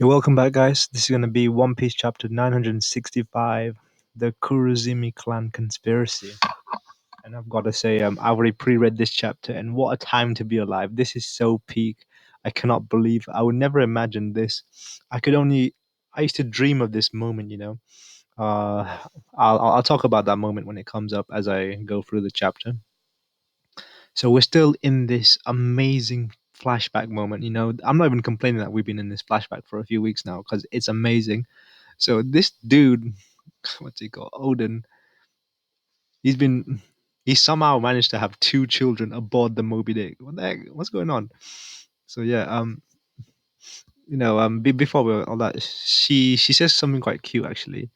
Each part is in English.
You're welcome back, guys. This is going to be One Piece chapter 965, the Kurozumi clan conspiracy. And I've got to say, I've already pre-read this chapter, and what a time to be alive! This is so peak. I cannot believe. I would never imagine this. I could only. I used to dream of this moment. Uh, I'll talk about that moment when it comes up as I go through the chapter. So we're still in this amazing flashback moment. I'm not even complaining that we've been in this flashback for a few weeks now because it's amazing. So this dude, what's he called? Odin. He's been. He somehow managed to have two children aboard the Moby Dick. What the heck? What's going on? So yeah, before we all that, she says something quite cute actually.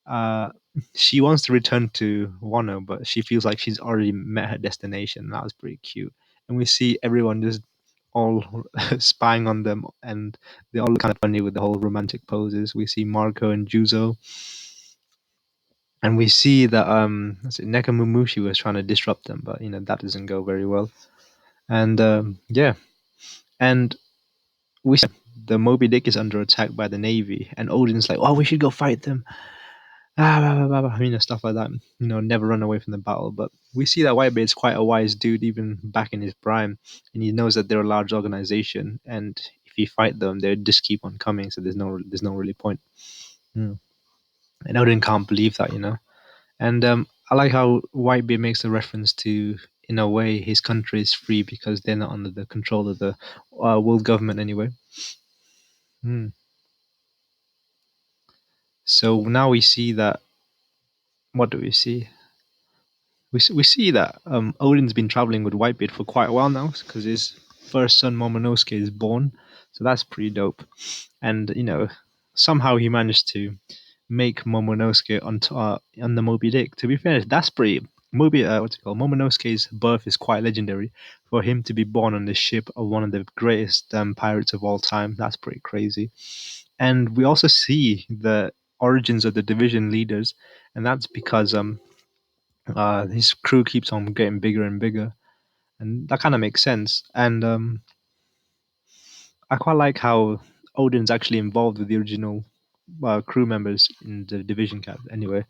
Uh, she wants to return to Wano, but she feels like she's already met her destination. That was pretty cute. And we see everyone just all spying on them, and they all look kind of funny with the whole romantic poses. We see Marco and Juzo, and we see that Nekomumushi was trying to disrupt them, but that doesn't go very well. And yeah, and we see the Moby Dick is under attack by the Navy, and Odin's like, "Oh, we should go fight them." Blah, blah, blah, stuff like that. Never run away from the battle. But we see that Whitebeard's quite a wise dude, even back in his prime, and he knows that they're a large organization, and if you fight them, they just keep on coming. So there's no really point. Mm. And Odin can't believe that. And I like how Whitebeard makes a reference to, in a way, his country is free because they're not under the control of the world government anyway. Mm. So now we see that. What do we see? We see that Odin's been traveling with Whitebeard for quite a while now because his first son Momonosuke is born, so that's pretty dope. And somehow he managed to make Momonosuke on the Moby Dick. To be fair, that's pretty. What's it called? Momonosuke's birth is quite legendary. For him to be born on the ship of one of the greatest pirates of all time, that's pretty crazy. And we also see the origins of the division leaders, and that's because his crew keeps on getting bigger and bigger, and that kind of makes sense. And I quite like how Odin's actually involved with the original crew members in the division cap anyway,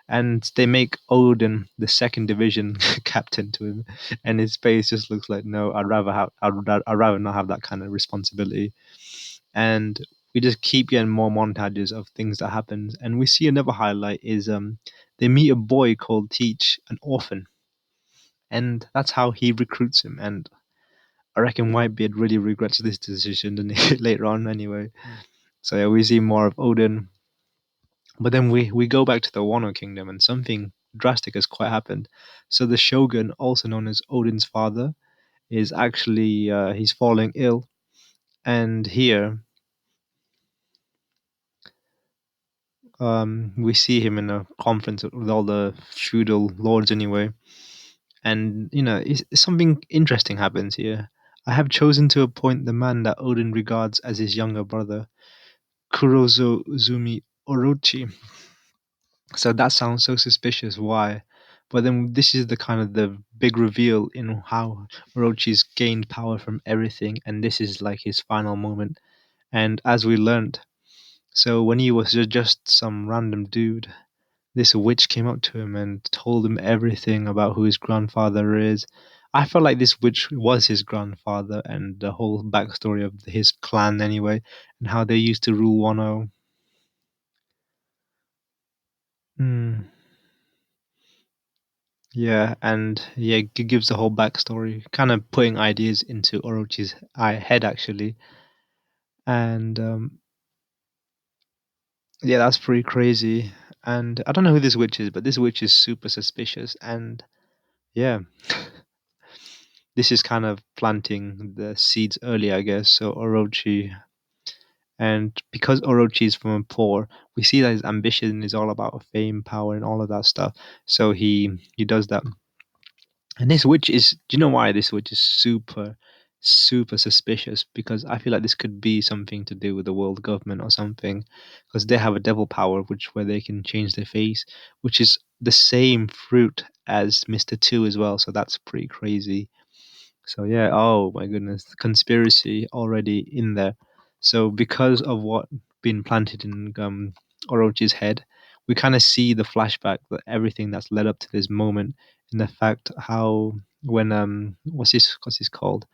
and they make Odin the second division captain to him, and his face just looks like, no, I'd rather not have that kind of responsibility. And we just keep getting more montages of things that happen, and we see another highlight is they meet a boy called Teach, an orphan, and that's how he recruits him. And I reckon Whitebeard really regrets this decision later on anyway. So yeah, we see more of Odin, but then we go back to the Wano Kingdom, and something drastic has quite happened. So the Shogun, also known as Odin's father, is actually he's falling ill, and here we see him in a conference with all the feudal lords anyway. And something interesting happens here. I have chosen to appoint the man that Odin regards as his younger brother, Kurozumi Orochi. So that sounds so suspicious. Why? But then this is the kind of the big reveal in how Orochi's gained power from everything, and this is like his final moment. And as we learned, so when he was just some random dude, this witch came up to him and told him everything about who his grandfather is. I felt like this witch was his grandfather, and the whole backstory of his clan anyway, and how they used to rule Wano. Hmm. Yeah, and yeah, gives the whole backstory, kind of putting ideas into Orochi's head actually. And yeah, that's pretty crazy. And I don't know who this witch is, but this witch is super suspicious. And yeah, this is kind of planting the seeds early, I guess. So Orochi, and because Orochi is from poor, we see that his ambition is all about fame, power, and all of that stuff. So he does that. And this witch is, do you know why this witch is super, super suspicious? Because I feel like this could be something to do with the world government or something. Because they have a devil power, which where they can change their face, which is the same fruit as Mr. Two as well. So that's pretty crazy. So yeah, oh my goodness, conspiracy already in there. So because of what been planted in Orochi's head, we kind of see the flashback, that everything that's led up to this moment, in the fact how when what's this called,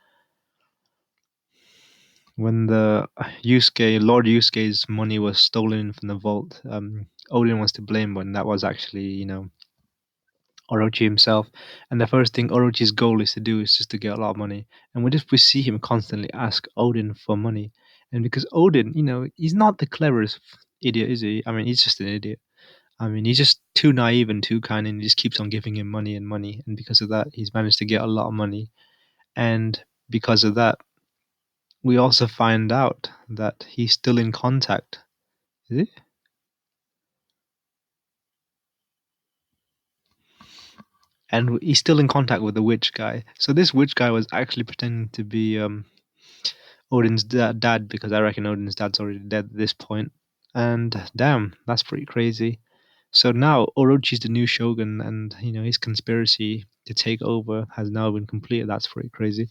when the Lord Yusuke's money was stolen from the vault, Odin was to blame when that was actually, Orochi himself. And the first thing Orochi's goal is to do is just to get a lot of money. And we see him constantly ask Odin for money. And because Odin, he's not the cleverest idiot, is he? I mean, he's just an idiot. I mean, he's just too naive and too kind, and he just keeps on giving him money and money. And because of that, he's managed to get a lot of money. And because of that, we also find out that he's still in contact. Is it? And he's still in contact with the witch guy. So this witch guy was actually pretending to be Odin's dad, because I reckon Odin's dad's already dead at this point. And damn, that's pretty crazy. So now Orochi's the new shogun, and his conspiracy to take over has now been completed. That's pretty crazy.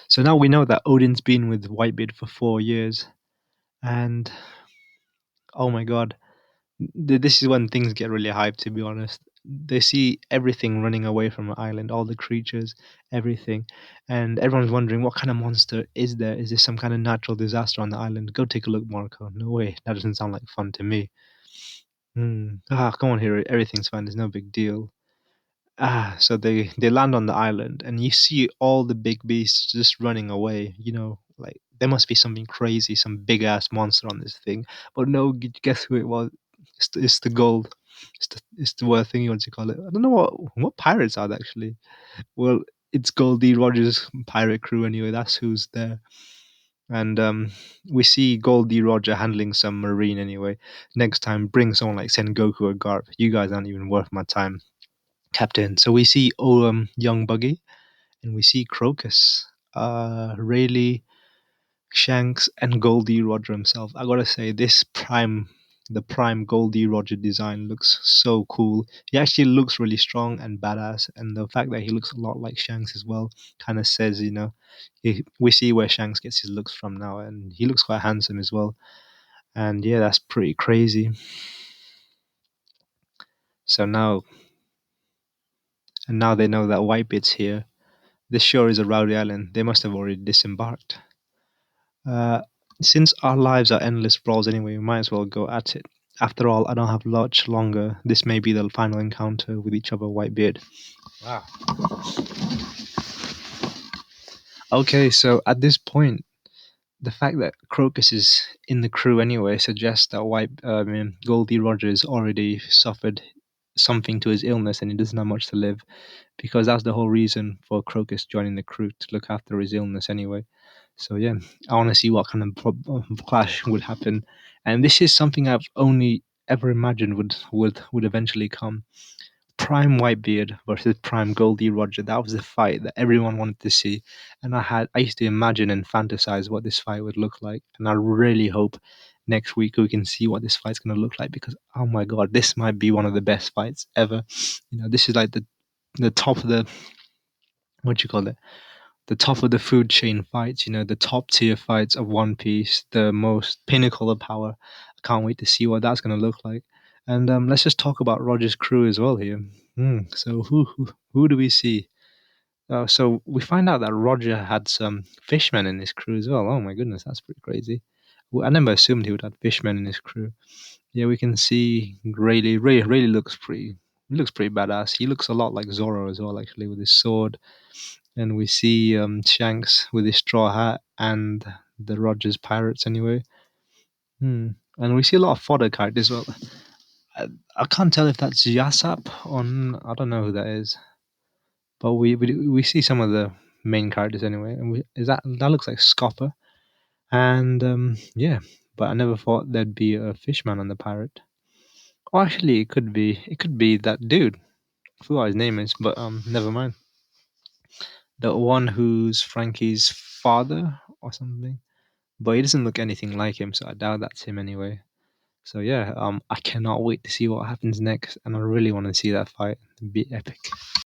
So now we know that Odin's been with Whitebeard for 4 years, and oh my god, this is when things get really hyped, to be honest. They see everything running away from the island, all the creatures, everything. And everyone's wondering, what kind of monster is there? Is this some kind of natural disaster on the island? Go take a look, Marco. No way. That doesn't sound like fun to me. Come on, here. Everything's fine. There's no big deal. So they land on the island, and you see all the big beasts just running away. Like there must be something crazy, some big ass monster on this thing. But no, guess who it was? It's the gold. It's the word thing you want to call it. I don't know what pirates are they actually. Well, it's Goldie Rogers' pirate crew anyway. That's who's there. And we see Goldie Roger handling some marine anyway. Next time, bring someone like Sengoku or Garp. You guys aren't even worth my time, Captain. So we see young Buggy, and we see Crocus, Rayleigh, Shanks, and Goldie Roger himself. I gotta say, the prime Goldie Roger design looks so cool. He actually looks really strong and badass, and the fact that he looks a lot like Shanks as well kind of says, we see where Shanks gets his looks from now, and he looks quite handsome as well. And yeah, that's pretty crazy. So now they know that Whitebeard's here. This shore is a rowdy island. They must have already disembarked. Uh, since our lives are endless brawls anyway, we might as well go at it. After all, I don't have much longer. This may be the final encounter with each other, Whitebeard. Wow. Okay, so at this point, the fact that Crocus is in the crew anyway suggests that Goldie Rogers already suffered something to his illness, and he doesn't have much to live, because that's the whole reason for Crocus joining the crew, to look after his illness anyway. So yeah, I want to see what kind of clash would happen, and this is something I've only ever imagined would eventually come. Prime Whitebeard versus Prime Goldie Roger. That was the fight that everyone wanted to see, and I used to imagine and fantasize what this fight would look like, and I really hope next week we can see what this fight's going to look like, because oh my god, this might be one of the best fights ever. This is like the top of the, what you call it, the top of the food chain fights, the top tier fights of One Piece, the most pinnacle of power. I can't wait to see what that's going to look like. And let's just talk about Roger's crew as well here. So who do we see? So we find out that Roger had some fishmen in his crew as well. Oh my goodness, that's pretty crazy. Well, I never assumed he would have fishmen in his crew. Yeah, we can see Rayleigh. Rayleigh looks pretty badass. He looks a lot like Zoro as well, actually, with his sword. And we see Shanks with his straw hat and the Rogers pirates anyway. And we see a lot of fodder characters as well. I can't tell if that's Yasap or I don't know who that is, but we see some of the main characters anyway. And that looks like Scopper, and yeah. But I never thought there'd be a fishman on the pirate. Or actually, it could be that dude. I forgot what his name is, but never mind. The one who's Frankie's father or something. But he doesn't look anything like him, so I doubt that's him anyway. So yeah, I cannot wait to see what happens next, and I really want to see that fight. It'd be epic.